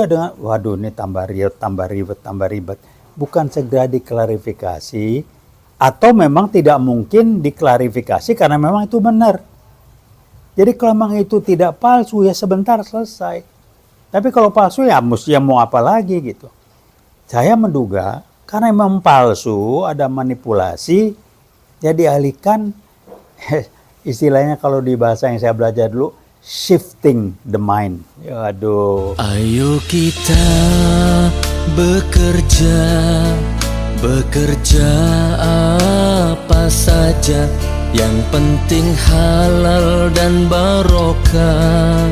Dengan waduh ini tambah ribet. Bukan segera diklarifikasi atau memang tidak mungkin diklarifikasi karena memang itu benar. Jadi kalau memang itu tidak palsu ya sebentar selesai. Tapi kalau palsu ya mesti mau apa lagi gitu. Saya menduga karena memang palsu, ada manipulasi, ya dialihkan istilahnya kalau di bahasa yang saya belajar dulu, shifting the mind. Aduh. Ayo kita bekerja apa saja, yang penting halal dan barokah.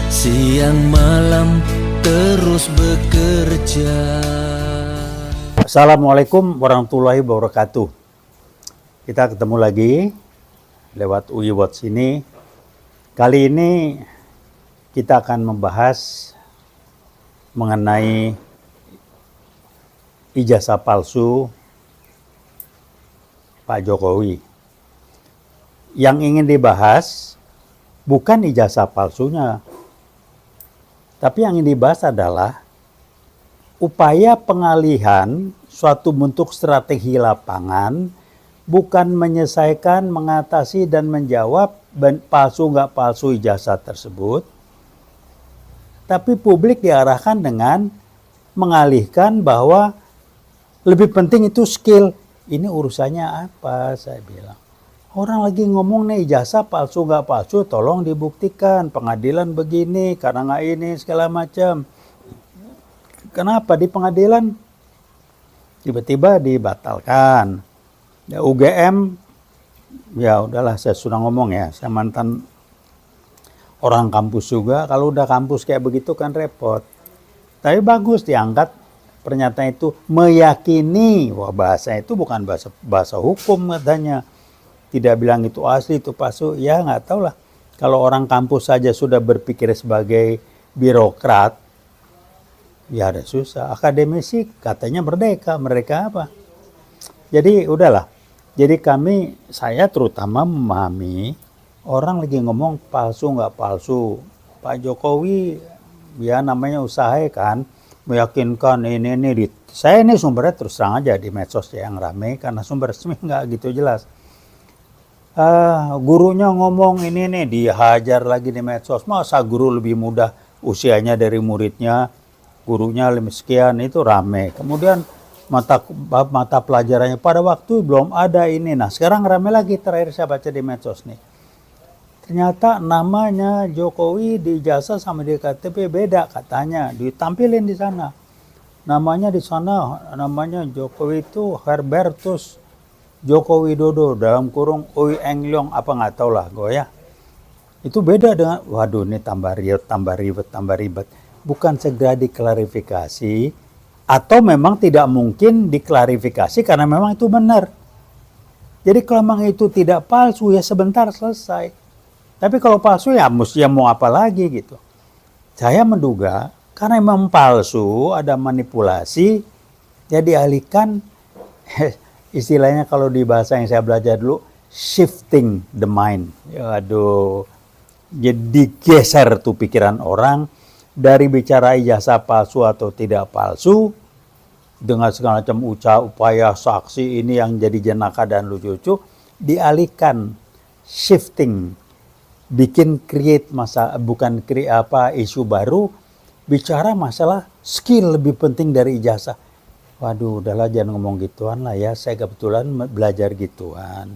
Siang malam terus bekerja. Assalamualaikum warahmatullahi wabarakatuh. Kita ketemu lagi lewat UI Watch ini. Kali ini kita akan membahas mengenai ijazah palsu Pak Jokowi. Yang ingin dibahas bukan ijazah palsunya, tapi yang ingin dibahas adalah upaya pengalihan suatu bentuk strategi lapangan, bukan menyelesaikan, mengatasi, dan menjawab palsu nggak palsu ijazah tersebut, tapi publik diarahkan dengan mengalihkan bahwa lebih penting itu skill. Ini urusannya apa, saya bilang. Orang lagi ngomong nih ijazah palsu nggak palsu, tolong dibuktikan. Pengadilan begini, karena nggak ini, segala macam. Kenapa di pengadilan tiba-tiba dibatalkan? Ya, UGM, ya udahlah saya sudah ngomong ya, saya mantan orang kampus juga. Kalau udah kampus kayak begitu kan repot. Tapi bagus diangkat pernyataan itu, meyakini. Wah, bahasa itu bukan bahasa hukum katanya. Tidak bilang itu asli, itu palsu. Ya nggak tahu lah. Kalau orang kampus saja sudah berpikir sebagai birokrat, ya ada susah. Akademisi katanya merdeka. Mereka apa? Jadi udahlah. Jadi saya terutama memahami orang lagi ngomong palsu nggak palsu. Pak Jokowi ya namanya usaha kan, meyakinkan ini. Saya ini sumbernya terus terang aja di medsos ya, yang rame karena sumber resmi nggak gitu jelas. Gurunya ngomong ini nih, dihajar lagi di medsos. Masa guru lebih muda usianya dari muridnya, gurunya lebih sekian, itu rame. Kemudian mata pelajarannya pada waktu belum ada ini. Nah sekarang rame lagi, terakhir saya baca di medsos nih. Ternyata namanya Jokowi di ijazah sama di KTP beda katanya, ditampilin di sana. Namanya di sana, namanya Jokowi itu Herbertus Joko Widodo dalam kurung Oi Eng Leong apa nggak tahu lah gue ya. Itu beda dengan, waduh ini tambah ribet. Bukan segera diklarifikasi atau memang tidak mungkin diklarifikasi karena memang itu benar. Jadi kalau memang itu tidak palsu ya sebentar selesai. Tapi kalau palsu ya mesti mau apa lagi gitu. Saya menduga karena memang palsu, ada manipulasi, ya dialihkan istilahnya kalau di bahasa yang saya belajar dulu, shifting the mind. Aduh, jadi geser tuh pikiran orang dari bicara ijazah palsu atau tidak palsu dengan segala macam upaya saksi ini yang jadi jenaka dan lucu-lucu, dialihkan, shifting, bikin create isu baru, bicara masalah skill lebih penting dari ijazah. Waduh, udahlah jangan ngomong gituan lah ya. Saya kebetulan belajar gituan.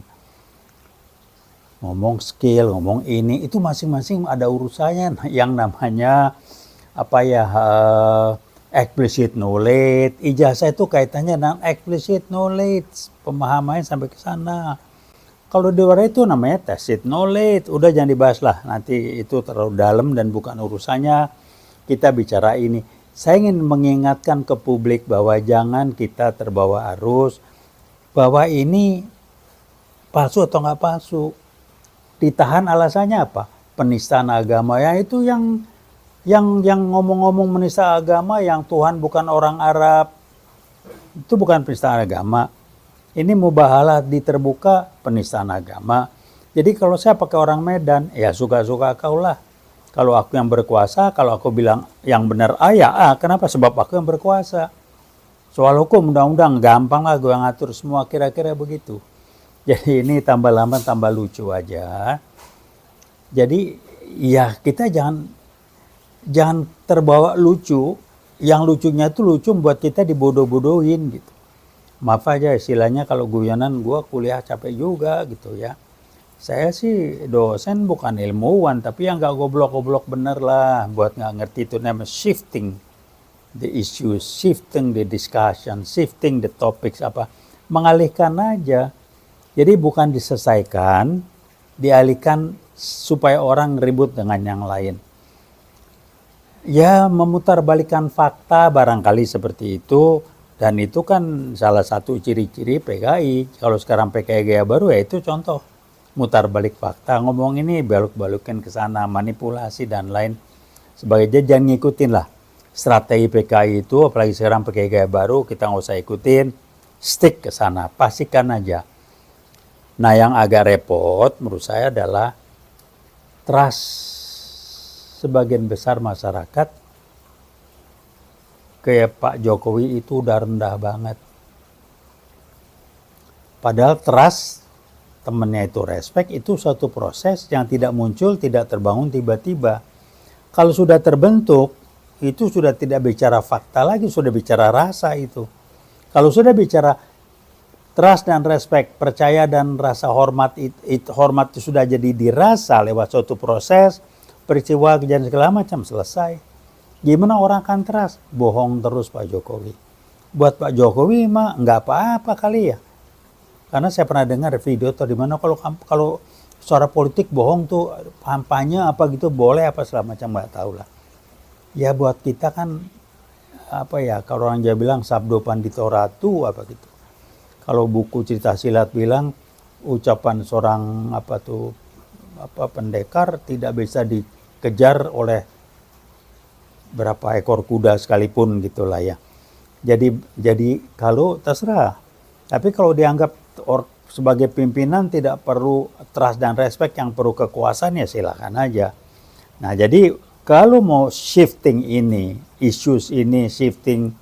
Ngomong skill, ngomong ini, itu masing-masing ada urusannya. Yang namanya explicit knowledge. Ijazah itu kaitannya dengan explicit knowledge. Pemahamannya sampai ke sana. Kalau di luar itu namanya tacit knowledge. Udah jangan dibahas lah. Nanti itu terlalu dalam dan bukan urusannya. Kita bicara ini. Saya ingin mengingatkan ke publik bahwa jangan kita terbawa arus bahwa ini palsu atau nggak palsu. Ditahan alasannya apa? Penistaan agama. Ya itu yang ngomong-ngomong menista agama, yang Tuhan bukan orang Arab, itu bukan penistaan agama. Ini mubahalah di terbuka, penistaan agama. Jadi kalau saya pakai orang Medan, ya suka-suka kau lah. Kalau aku yang berkuasa, kalau aku bilang yang benar A ya A, kenapa? Sebab aku yang berkuasa. Soal hukum, undang-undang, gampang lah gue yang ngatur semua, kira-kira begitu. Jadi ini tambah lama tambah lucu aja. Jadi ya kita jangan terbawa lucu. Yang lucunya itu lucu buat kita dibodoh-bodohin gitu. Maaf aja istilahnya kalau guyonan, gue kuliah capek juga gitu ya. Saya sih dosen bukan ilmuwan, tapi yang gak goblok-goblok bener lah. Buat gak ngerti itu namanya shifting the issues, shifting the discussion, shifting the topics apa. Mengalihkan aja. Jadi bukan diselesaikan, dialihkan supaya orang ribut dengan yang lain. Ya memutarbalikkan fakta barangkali seperti itu. Dan itu kan salah satu ciri-ciri PKI. Kalau sekarang PKI gaya baru ya itu contoh. Mutar balik fakta, ngomong ini baluk-balukin ke sana, manipulasi dan lain sebagainya. Jangan ngikutin lah strategi PKI itu, apalagi sekarang PKI gaya baru, kita nggak usah ikutin, stick ke sana, pastikan aja. Nah yang agak repot menurut saya adalah trust sebagian besar masyarakat kayak Pak Jokowi itu udah rendah banget. Padahal trust, temennya itu respect, itu suatu proses yang tidak muncul, tidak terbangun tiba-tiba. Kalau sudah terbentuk, itu sudah tidak bicara fakta lagi, sudah bicara rasa itu. Kalau sudah bicara trust dan respect, percaya dan rasa hormat, hormat itu sudah jadi dirasa lewat suatu proses, peristiwa, kejadian segala macam, selesai. Gimana orang akan trust? Bohong terus Pak Jokowi. Buat Pak Jokowi mah nggak apa-apa kali ya. Karena saya pernah dengar video atau di mana kalau suara politik bohong tuh kampanye apa gitu boleh apa segala macam, nggak tahu lah. Ya buat kita kan apa ya, kalau orang Jawa bilang sabdo pandito ratu apa gitu. Kalau buku cerita silat bilang ucapan seorang pendekar tidak bisa dikejar oleh berapa ekor kuda sekalipun gitulah ya. Jadi kalau terserah. Tapi kalau dianggap sebagai pimpinan tidak perlu trust dan respect, yang perlu kekuasaan ya silakan aja. Nah jadi kalau mau shifting ini, issues ini, shifting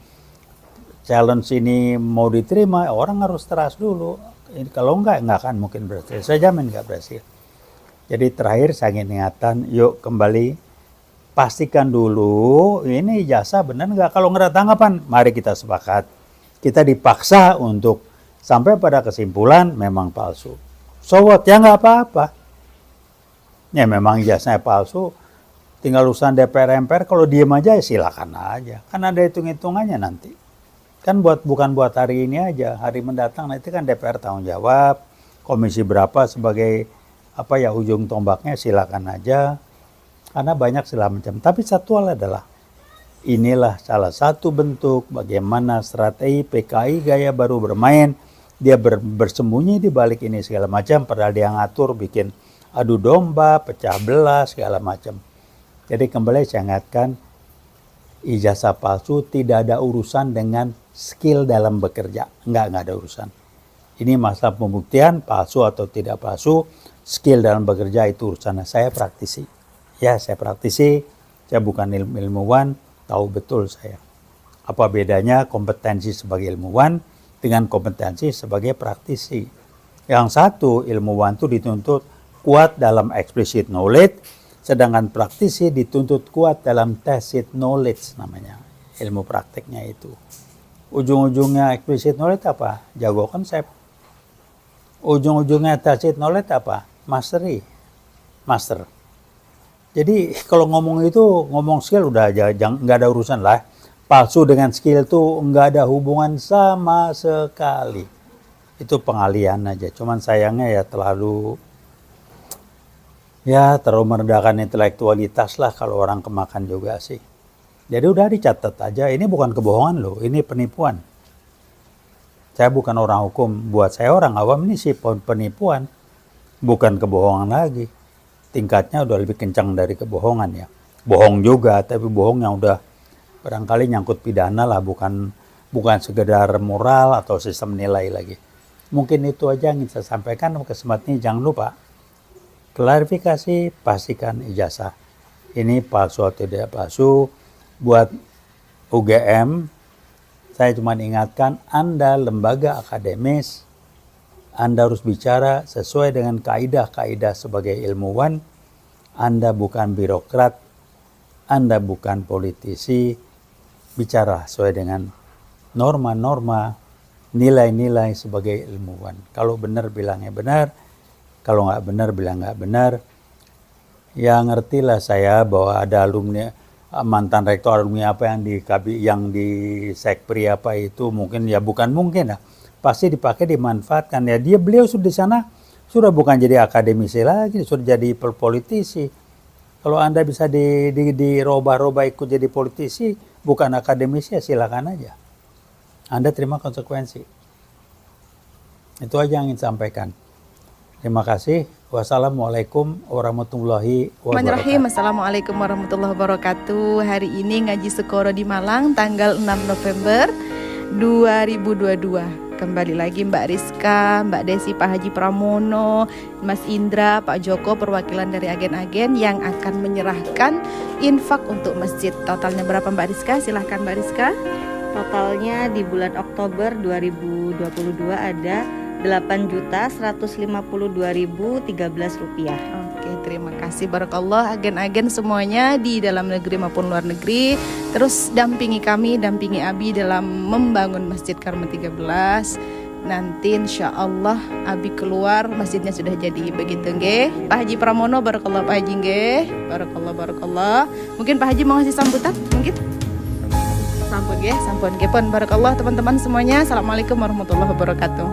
challenge ini mau diterima, orang harus trust dulu. Kalau enggak akan mungkin berhasil. Saya jamin enggak berhasil. Jadi terakhir saya ingin ingatkan, yuk kembali pastikan dulu ini ijazah benar enggak. Kalau enggak ada tanggapan, mari kita sepakat. Kita dipaksa untuk sampai pada kesimpulan memang palsu. So what? Ya nggak apa-apa. Ya memang ijazahnya palsu. Tinggal urusan DPR MPR, kalau diem aja ya silakan aja. Kan ada hitung-hitungannya nanti. Kan bukan buat hari ini aja. Hari mendatang nanti kan DPR tanggung jawab. Komisi berapa sebagai ujung tombaknya silakan aja. Karena banyak segala macam. Tapi satu hal adalah inilah salah satu bentuk bagaimana strategi PKI gaya baru bermain. Dia bersembunyi di balik ini segala macam, padahal dia ngatur, bikin adu domba, pecah belah, segala macam. Jadi kembali saya ingatkan, ijazah palsu tidak ada urusan dengan skill dalam bekerja. Enggak ada urusan. Ini masalah pembuktian, palsu atau tidak palsu, skill dalam bekerja itu urusan. Saya praktisi. Ya, saya praktisi, saya bukan ilmuwan, tahu betul saya. Apa bedanya kompetensi sebagai ilmuwan dengan kompetensi sebagai praktisi. Yang satu, ilmuwan itu dituntut kuat dalam explicit knowledge, sedangkan praktisi dituntut kuat dalam tacit knowledge namanya. Ilmu prakteknya itu. Ujung-ujungnya explicit knowledge apa? Jago konsep. Ujung-ujungnya tacit knowledge apa? Master. Jadi kalau ngomong itu, ngomong skill udah nggak ada urusan lah. Palsu dengan skill itu nggak ada hubungan sama sekali. Itu pengalihan aja. Cuman sayangnya ya terlalu merendahkan intelektualitas lah kalau orang kemakan juga sih. Jadi udah dicatat aja. Ini bukan kebohongan loh. Ini penipuan. Saya bukan orang hukum. Buat saya orang awam ini sih penipuan. Bukan kebohongan lagi. Tingkatnya udah lebih kencang dari kebohongan ya. Bohong juga, tapi bohong yang udah barangkali nyangkut pidana lah, bukan sekedar moral atau sistem nilai lagi. Mungkin itu aja yang ingin saya sampaikan. Kesempatan ini jangan lupa klarifikasi, pastikan ijazah. ini palsu atau tidak palsu. Buat UGM, saya cuma ingatkan Anda lembaga akademis, Anda harus bicara sesuai dengan kaidah-kaidah sebagai ilmuwan. Anda bukan birokrat, Anda bukan politisi, bicara sesuai dengan norma-norma, nilai-nilai sebagai ilmuwan. Kalau benar bilangnya benar, kalau nggak benar bilang nggak benar. Ya ngertilah saya bahwa ada alumni, mantan rektor alumni apa yang di Sekpri apa itu mungkin ya bukan mungkin lah. Pasti dipakai dimanfaatkan ya. Beliau sudah di sana sudah bukan jadi akademisi lagi, sudah jadi politisi. Kalau Anda bisa dirubah-rubah ikut jadi politisi, bukan akademisi ya silakan aja. Anda terima konsekuensi. Itu aja yang ingin sampaikan. Terima kasih. Wassalamualaikum warahmatullahi wabarakatuh. Assalamualaikum warahmatullahi wabarakatuh. Hari ini ngaji Sekoro di Malang tanggal 6 November 2022. Kembali lagi Mbak Rizka, Mbak Desi, Pak Haji Pramono, Mas Indra, Pak Joko, perwakilan dari agen-agen yang akan menyerahkan infak untuk masjid. Totalnya berapa Mbak Rizka? Silahkan Mbak Rizka. Totalnya di bulan Oktober 2022 ada 8.152.013 rupiah. Oke, terima kasih barakallah agen-agen semuanya di dalam negeri maupun luar negeri. Terus dampingi kami, dampingi Abi dalam membangun Masjid Karma 13. Nanti insya Allah Abi keluar masjidnya sudah jadi begitu nggih. Pak Haji Pramono barakallah Pak Haji nggih. Barakallah. Mungkin Pak Haji mau ngasih sambutan mungkin? Sampun nggih pun barakallah teman-teman semuanya. Assalamualaikum warahmatullahi wabarakatuh.